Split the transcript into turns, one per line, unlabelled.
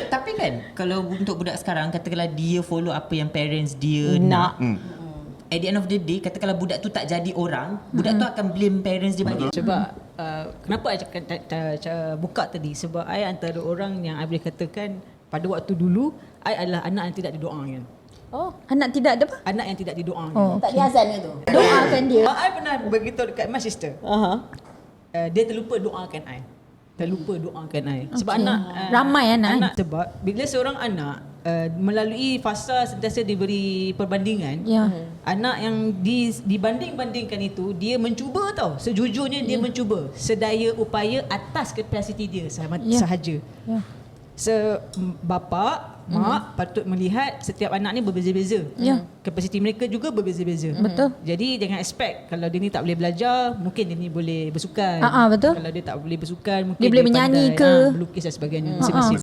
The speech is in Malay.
Tapi kan kalau untuk budak sekarang, katakanlah dia follow apa yang parents dia nak, at the end of the day, katakanlah budak tu tak jadi orang, budak tu akan blame parents dia balik.
Sebab kenapa I cakap buka tadi, sebab I antara orang yang I boleh katakan pada waktu dulu I adalah anak yang tidak didoakan.
Oh, anak tidak ada apa?
Anak yang tidak didoakan.
Tak diazan ke tu?
Doakan dia.
I pernah beritahu dekat my sister. Dia terlupa doakan I. Terlupa doakan I. Sebab anak
Ramai anak.
sebab bila seorang anak melalui fasa sentiasa diberi perbandingan, anak yang dibanding-bandingkan itu, dia mencuba tau. Sejujurnya dia mencuba sedaya upaya atas kapasiti dia sahaja. Bapa, mak patut melihat setiap anak ni berbeza-beza. Kapasiti mereka juga berbeza-beza.
Betul.
Jadi jangan expect kalau dia ni tak boleh belajar, mungkin dia ni boleh bersukan.
Betul.
Kalau dia tak boleh bersukan, mungkin
Dia boleh menyanyi
pandai,
ke?
melukis dan sebagainya. Masing-masing.